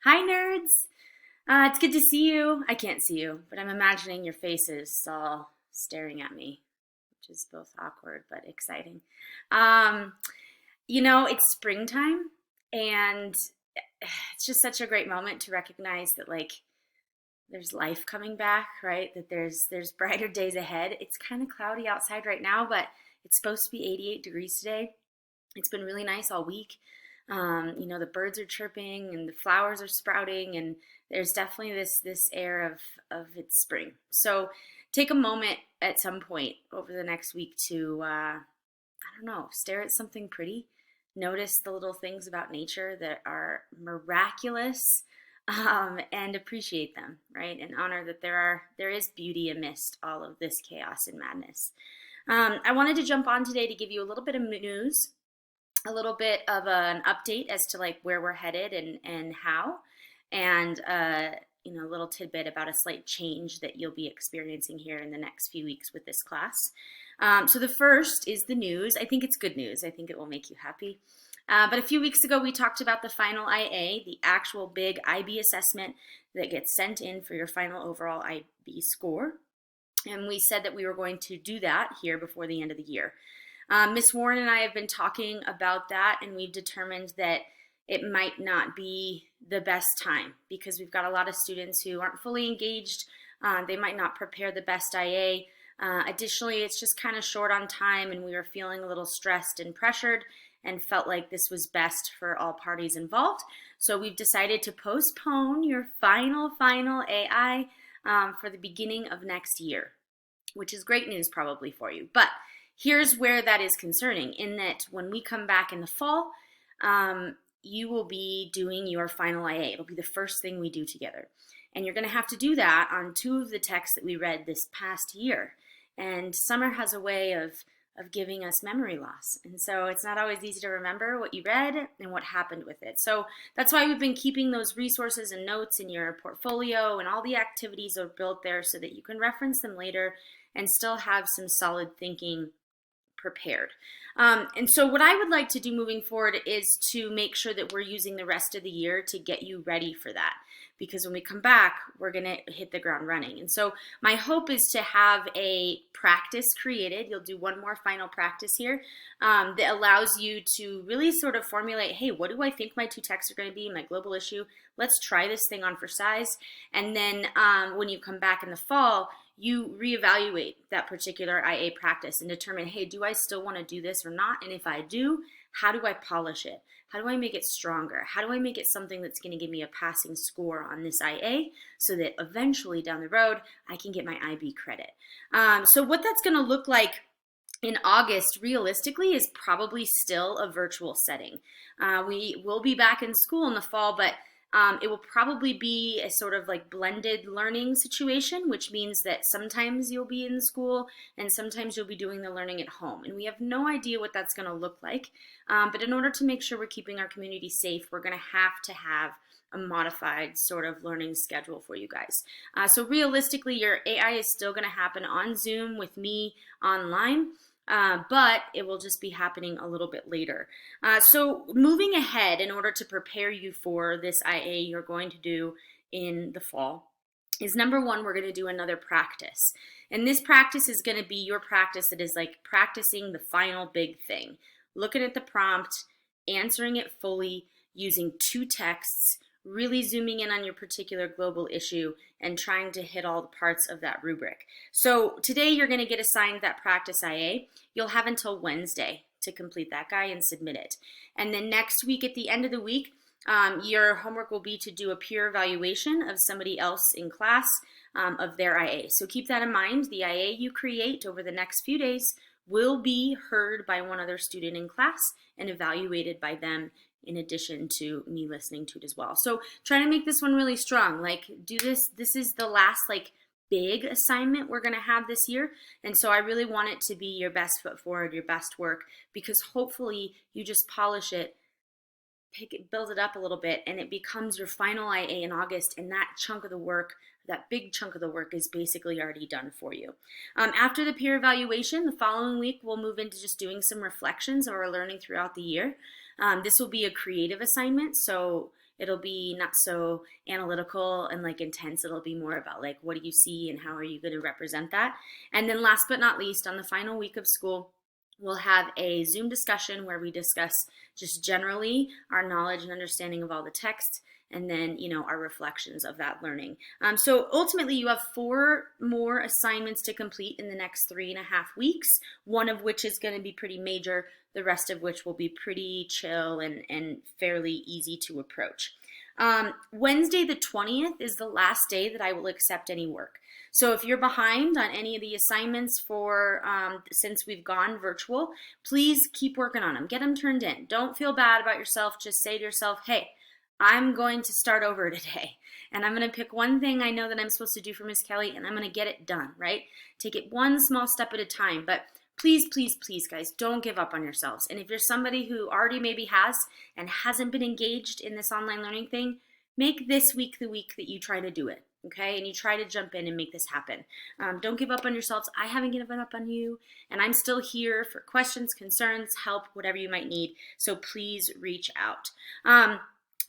Hi, nerds! It's good to see you. I can't see you, but I'm imagining your faces all staring at me, which is both awkward but exciting. Um, it's springtime, and it's just such a great moment to recognize that, there's life coming back, right? That there's brighter days ahead. It's kind of cloudy outside right now, but it's supposed to be 88 degrees today. It's been really nice all week. The birds are chirping and the flowers are sprouting, and there's definitely this air of it's spring. So take a moment at some point over the next week to I don't know, stare at something pretty. Notice the little things about nature that are miraculous, and appreciate them, right? And honor that there is beauty amidst all of this chaos and madness. I wanted to jump on today to give you a little bit of news, a little bit of an update as to where we're headed and how, and a little tidbit about a slight change that you'll be experiencing here in the next few weeks with this class. So the first is the news. I think it's good news. I think it will make you happy. But a few weeks ago, we talked about the final IA, the actual big IB assessment that gets sent in for your final overall IB score. And we said that we were going to do that here before the end of the year. Miss Warren and I have been talking about that, and we've determined that it might not be the best time because we've got a lot of students who aren't fully engaged. They might not prepare the best IA. Additionally, it's just kind of short on time, and we were feeling a little stressed and pressured and felt like this was best for all parties involved. So we've decided to postpone your final AI for the beginning of next year, which is great news probably for you. But here's where that is concerning, in that when we come back in the fall, you will be doing your final IA. It'll be the first thing we do together. And you're going to have to do that on two of the texts that we read this past year. And summer has a way of giving us memory loss. And so it's not always easy to remember what you read and what happened with it. So that's why we've been keeping those resources and notes in your portfolio, and all the activities are built there so that you can reference them later and still have some solid thinking prepared. And so what I would like to do moving forward is to make sure that we're using the rest of the year to get you ready for that. Because when we come back, we're going to hit the ground running. And so my hope is to have a practice created. You'll do one more final practice here that allows you to really sort of formulate, hey, what do I think my two texts are going to be, my global issue? Let's try this thing on for size. And then when you come back in the fall, you reevaluate that particular IA practice and determine, hey, do I still want to do this or not? And if I do, how do I polish it? How do I make it stronger? How do I make it something that's going to give me a passing score on this IA so that eventually down the road, I can get my IB credit? So what that's going to look like in August, realistically, is probably still a virtual setting. We will be back in school in the fall, but it will probably be a sort of blended learning situation, which means that sometimes you'll be in school and sometimes you'll be doing the learning at home. And we have no idea what that's going to look like. But in order to make sure we're keeping our community safe, we're going to have a modified sort of learning schedule for you guys. So realistically, your AI is still going to happen on Zoom with me online. But it will just be happening a little bit later. So moving ahead, in order to prepare you for this IA you're going to do in the fall, is number one, we're going to do another practice. And this practice is going to be your practice that is like practicing the final big thing. Looking at the prompt, answering it fully, using two texts, really zooming in on your particular global issue and trying to hit all the parts of that rubric. So today you're going to get assigned that practice IA. You'll have until Wednesday to complete that guy and submit it. And then next week, at the end of the week, your homework will be to do a peer evaluation of somebody else in class of their IA. So keep that in mind. The IA you create over the next few days will be heard by one other student in class and evaluated by them, in addition to me listening to it as well. So try to make this one really strong. Do this. This is the last big assignment we're going to have this year. And so I really want it to be your best foot forward, your best work, because hopefully you just polish it, build it up a little bit, and it becomes your final IA in August, and that chunk of the work, that big chunk of the work, is basically already done for you. After the peer evaluation, the following week, we'll move into just doing some reflections of our learning throughout the year. This will be a creative assignment, so It'll be not so analytical and like intense. It'll be more about like, what do you see and how are you going to represent that? And then last but not least, on the final week of school, we'll have a Zoom discussion where we discuss just generally our knowledge and understanding of all the text, and then, our reflections of that learning. So ultimately, you have 4 more assignments to complete in the next 3.5 weeks, one of which is going to be pretty major, the rest of which will be pretty chill and fairly easy to approach. Wednesday the 20th is the last day that I will accept any work. So if you're behind on any of the assignments for since we've gone virtual, please keep working on them. Get them turned in. Don't feel bad about yourself. Just say to yourself, hey, I'm going to start over today, and I'm going to pick one thing I know that I'm supposed to do for Miss Kelly, and I'm going to get it done, right? Take it one small step at a time, but please, please, please, guys, don't give up on yourselves. And if you're somebody who already maybe has and hasn't been engaged in this online learning thing, make this week the week that you try to do it, okay? And you try to jump in and make this happen. Don't give up on yourselves. I haven't given up on you, and I'm still here for questions, concerns, help, whatever you might need. So please reach out.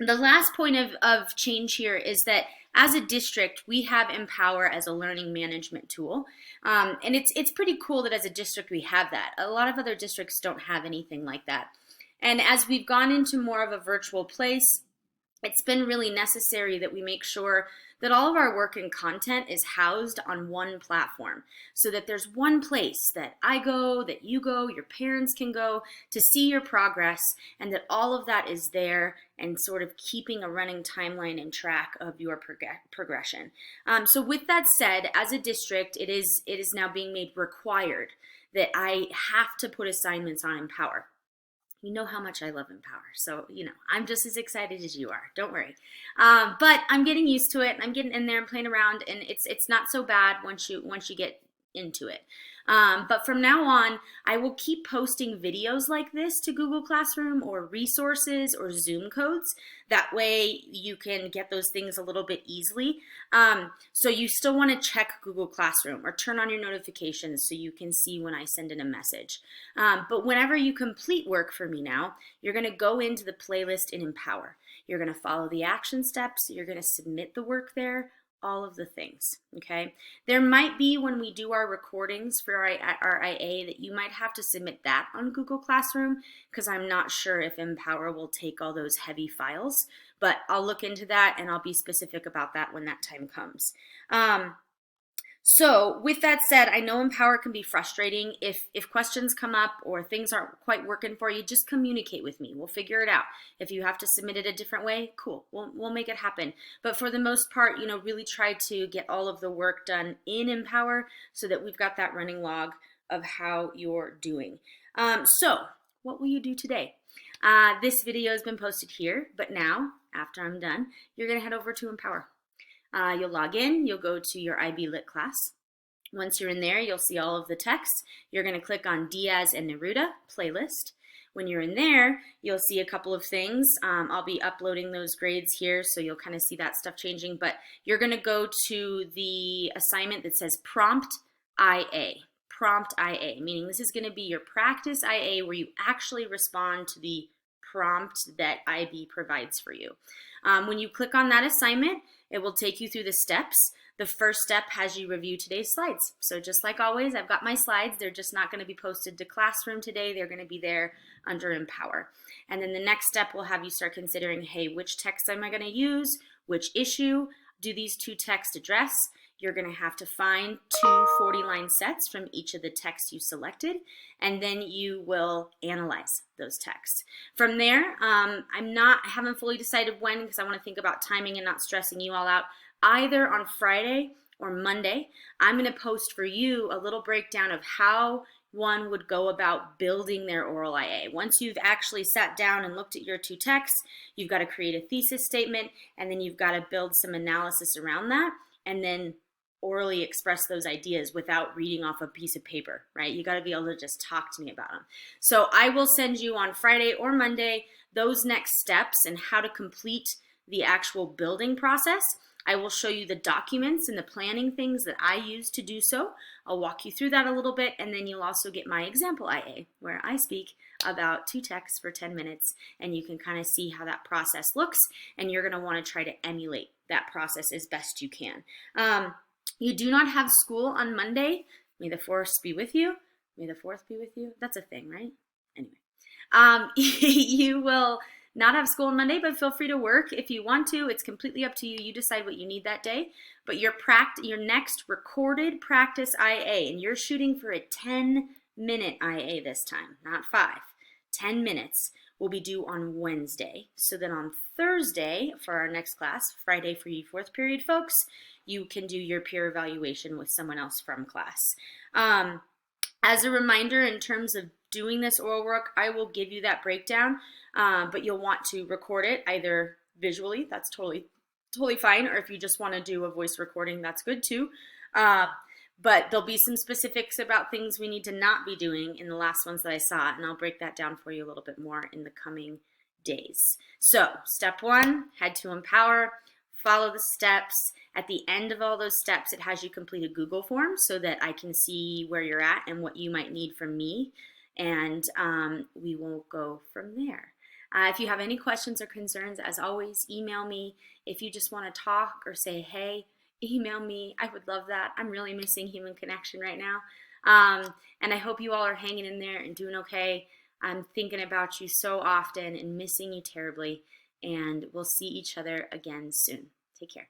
The last point of change here is that as a district, we have Empower as a learning management tool. And it's pretty cool that as a district we have that. A lot of other districts don't have anything like that. And as we've gone into more of a virtual place, it's been really necessary that we make sure that all of our work and content is housed on one platform, so that there's one place that I go, that you go, your parents can go to see your progress, and that all of that is there and sort of keeping a running timeline and track of your progression. So with that said, as a district, it is now being made required that I have to put assignments on Empower. You know how much I love Empower, so I'm just as excited as you are. Don't worry, but I'm getting used to it, and I'm getting in there and playing around, and it's not so bad once you get into it. But from now on, I will keep posting videos like this to Google Classroom or resources or Zoom codes. That way you can get those things a little bit easily. So you still want to check Google Classroom or turn on your notifications so you can see when I send in a message. But whenever you complete work for me now, you're going to go into the playlist in Empower. You're going to follow the action steps. You're going to submit the work there. All of the things, okay? There might be, when we do our recordings for our IA, that you might have to submit that on Google Classroom, because I'm not sure if Empower will take all those heavy files, but I'll look into that and I'll be specific about that when that time comes. So with that said, I know Empower can be frustrating. If questions come up or things aren't quite working for you, just communicate with me. We'll figure it out. If you have to submit it a different way, cool. We'll make it happen. But for the most part, really try to get all of the work done in Empower so that we've got that running log of how you're doing. So what will you do today? This video has been posted here, but now, after I'm done, you're going to head over to Empower. You'll log in, you'll go to your IB Lit class. Once you're in there, you'll see all of the text. You're going to click on Diaz and Neruda playlist. When you're in there, you'll see a couple of things. I'll be uploading those grades here, so you'll kind of see that stuff changing. But you're going to go to the assignment that says Prompt IA. Prompt IA, meaning this is going to be your practice IA where you actually respond to the prompt that IB provides for you. When you click on that assignment, it will take you through the steps. The first step has you review today's slides. So just like always, I've got my slides. They're just not going to be posted to Classroom today. They're going to be there under Empower. And then the next step will have you start considering, hey, which text am I going to use? Which issue do these 2 texts address? You're going to have to find 2 40-line sets from each of the texts you selected, and then you will analyze those texts. From there, I haven't fully decided when, because I want to think about timing and not stressing you all out. Either on Friday or Monday, I'm going to post for you a little breakdown of how one would go about building their oral IA. Once you've actually sat down and looked at your 2 texts, you've got to create a thesis statement, and then you've got to build some analysis around that, and then orally express those ideas without reading off a piece of paper, right? You got to be able to just talk to me about them. So I will send you on Friday or Monday those next steps and how to complete the actual building process. I will show you the documents and the planning things that I use to do so. I'll walk you through that a little bit, and then you'll also get my example IA, where I speak about 2 texts for 10 minutes, and you can kind of see how that process looks, and you're going to want to try to emulate that process as best you can. You do not have school on Monday. May the force be with you. May the fourth be with you. That's a thing, right? Anyway, you will not have school on Monday, but feel free to work if you want to. It's completely up to you. You decide what you need that day. But your next recorded practice IA, and you're shooting for a 10-minute IA this time, not 5. 10 minutes will be due on Wednesday. So then on Thursday for our next class, Friday for you 4th period folks, you can do your peer evaluation with someone else from class. As a reminder, in terms of doing this oral work, I will give you that breakdown, but you'll want to record it either visually, that's totally fine, or if you just want to do a voice recording, that's good too. But there'll be some specifics about things we need to not be doing in the last ones that I saw, and I'll break that down for you a little bit more in the coming days. So, step 1, head to Empower, follow the steps. At the end of all those steps, it has you complete a Google form so that I can see where you're at and what you might need from me, and we will go from there. If you have any questions or concerns, as always, email me. If you just want to talk or say, hey, email me. I would love that. I'm really missing human connection right now. And I hope you all are hanging in there and doing okay. I'm thinking about you so often and missing you terribly. And we'll see each other again soon. Take care.